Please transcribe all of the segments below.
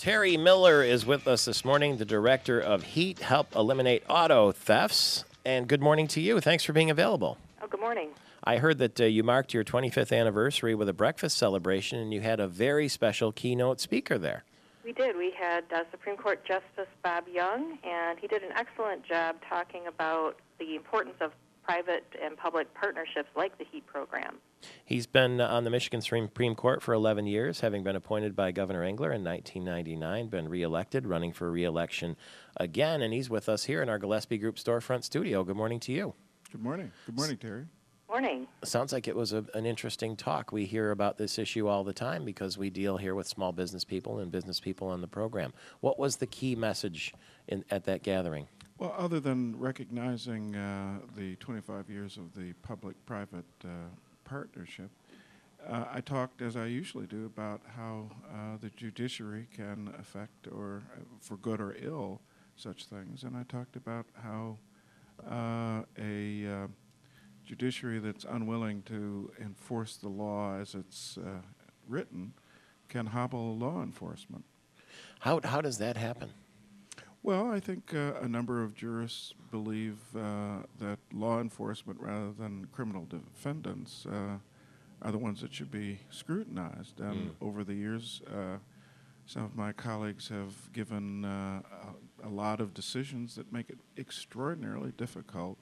Teri Miller is with us this morning, the director of HEAT, Help Eliminate Auto Thefts. And good morning to you. Thanks for being available. Oh, good morning. I heard that you marked your 25th anniversary with a breakfast celebration, and you had a very special keynote speaker there. We did. We had Supreme Court Justice Bob Young, and he did an excellent job talking about the importance of private and public partnerships like the HEAT program. He's been on the Michigan Supreme Court for 11 years, having been appointed by Governor Engler in 1999, been reelected, running for reelection again, and he's with us here in our Gillespie Group storefront studio. Good morning to you. Good morning. Good morning, Terry. Morning. Sounds like it was an interesting talk. We hear about this issue all the time because we deal here with small business people and business people on the program. What was the key message at that gathering? Well, other than recognizing the 25 years of the public-private partnership, I talked, as I usually do, about how the judiciary can affect, or for good or ill, such things. And I talked about how a judiciary that's unwilling to enforce the law as it's written can hobble law enforcement. How does that happen? Well, I think a number of jurists believe that law enforcement, rather than criminal defendants, are the ones that should be scrutinized. And over the years, some of my colleagues have given a lot of decisions that make it extraordinarily difficult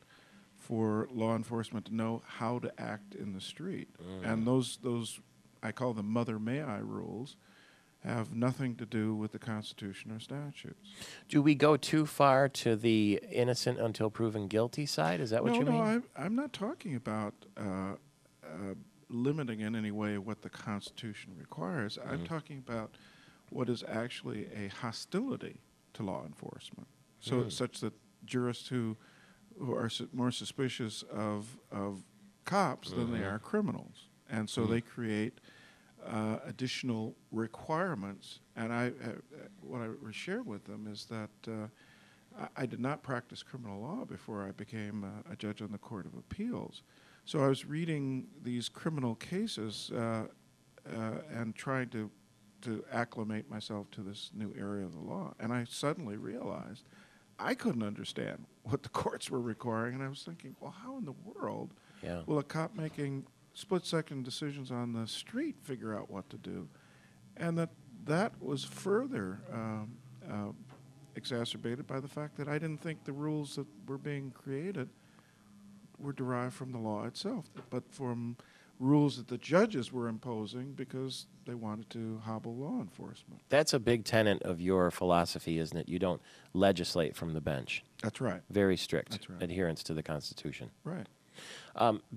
for law enforcement to know how to act in the street. And those I call them Mother May I rules, have nothing to do with the Constitution or statutes. Do we go too far to the innocent until proven guilty side? Is that what you mean? No, I'm not talking about limiting in any way what the Constitution requires. I'm talking about what is actually a hostility to law enforcement, such that jurists who are more suspicious of cops than they are criminals. And so they create additional requirements. And what I shared with them is that I did not practice criminal law before I became a judge on the Court of Appeals. So I was reading these criminal cases and trying to acclimate myself to this new area of the law. And I suddenly realized I couldn't understand what the courts were requiring. And I was thinking, well, how in the world will a cop making split-second decisions on the street figure out what to do? And that was further exacerbated by the fact that I didn't think the rules that were being created were derived from the law itself, but from rules that the judges were imposing because they wanted to hobble law enforcement. That's a big tenet of your philosophy, isn't it? You don't legislate from the bench. That's right. Very strict That's right. adherence to the Constitution. Right.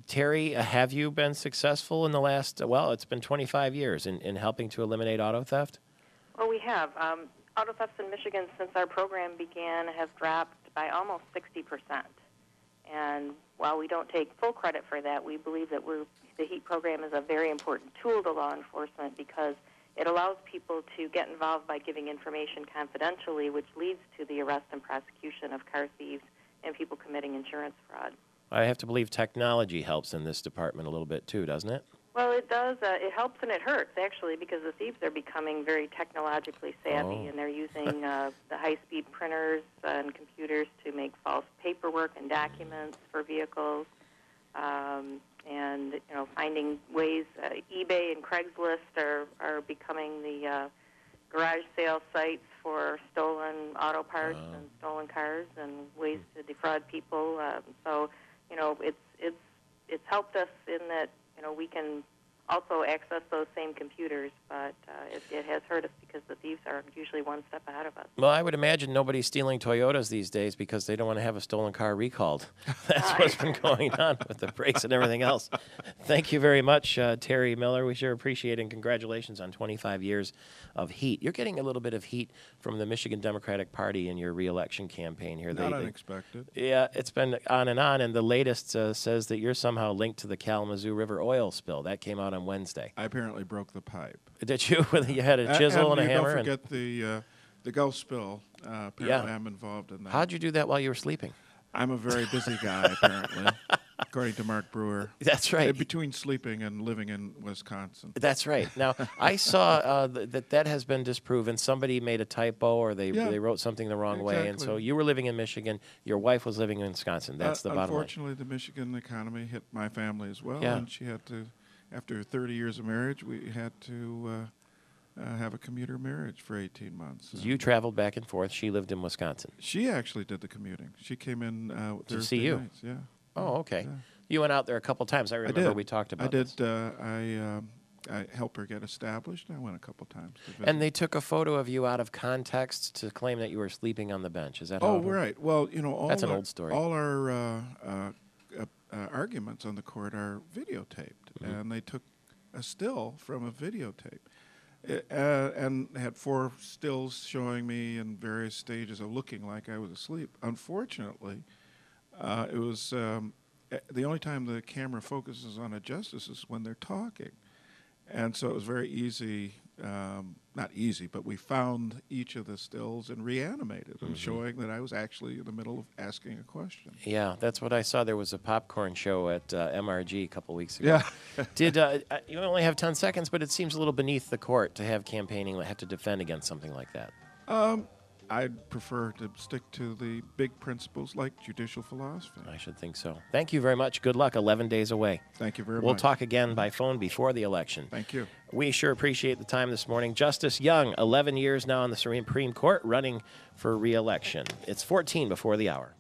Teri, have you been successful in the last, it's been 25 years in helping to eliminate auto theft? Well, we have. Auto thefts in Michigan since our program began have dropped by almost 60%. And while we don't take full credit for that, we believe that the HEAT program is a very important tool to law enforcement because it allows people to get involved by giving information confidentially, which leads to the arrest and prosecution of car thieves and people committing insurance fraud. I have to believe technology helps in this department a little bit too, doesn't it? Well, it does. It helps and it hurts, actually, because the thieves are becoming very technologically savvy, and they're using the high-speed printers and computers to make false paperwork and documents for vehicles, and finding ways. eBay and Craigslist are becoming the garage sale sites for stolen auto parts and stolen cars and ways to defraud people. So it's helped us in that we can also access those same computers, but it has hurt us because the thieves are usually one step ahead of us. Well, I would imagine nobody's stealing Toyotas these days because they don't want to have a stolen car recalled. That's what's been going on with the brakes and everything else. Thank you very much, Teri Miller. We sure appreciate it, and congratulations on 25 years of heat. You're getting a little bit of heat from the Michigan Democratic Party in your reelection campaign here. Not unexpected. Yeah, it's been on, and the latest says that you're somehow linked to the Kalamazoo River oil spill. That came out on Wednesday. I apparently broke the pipe. Did you? You had a chisel and a hammer? Don't forget the Gulf spill. Apparently I'm involved in that. How'd you do that while you were sleeping? I'm a very busy guy, apparently. according to Mark Brewer. That's right. Between sleeping and living in Wisconsin. That's right. Now, I saw that has been disproven. Somebody made a typo or they wrote something the wrong way. And so you were living in Michigan. Your wife was living in Wisconsin. That's the bottom line. Unfortunately, the Michigan economy hit my family as well. Yeah. And she had to, after 30 years of marriage, we had to have a commuter marriage for 18 months. You traveled back and forth. She lived in Wisconsin. She actually did the commuting. She came in To Thursday see you. nights. Yeah. Oh, okay. Yeah. You went out there a couple times. I remember we talked about this. I helped her get established. I went a couple times to visit. And they took a photo of you out of context to claim that you were sleeping on the bench. Is that how Oh, it went? right. Well, you know, That's an old story. All our arguments on the court are videotaped, and they took a still from a videotape. And had 4 stills showing me in various stages of looking like I was asleep. Unfortunately, it was the only time the camera focuses on a justice is when they're talking. And so it was very easy, not easy, but we found each of the stills and reanimated them, showing that I was actually in the middle of asking a question. Yeah, that's what I saw. There was a popcorn show at MRG a couple weeks ago. Yeah. You only have 10 seconds, but it seems a little beneath the court to have campaigning have to defend against something like that. I'd prefer to stick to the big principles like judicial philosophy. I should think so. Thank you very much. Good luck. 11 days away. Thank you very much. We'll talk again by phone before the election. Thank you. We sure appreciate the time this morning. Justice Young, 11 years now on the Supreme Court, running for re-election. It's 14 before the hour.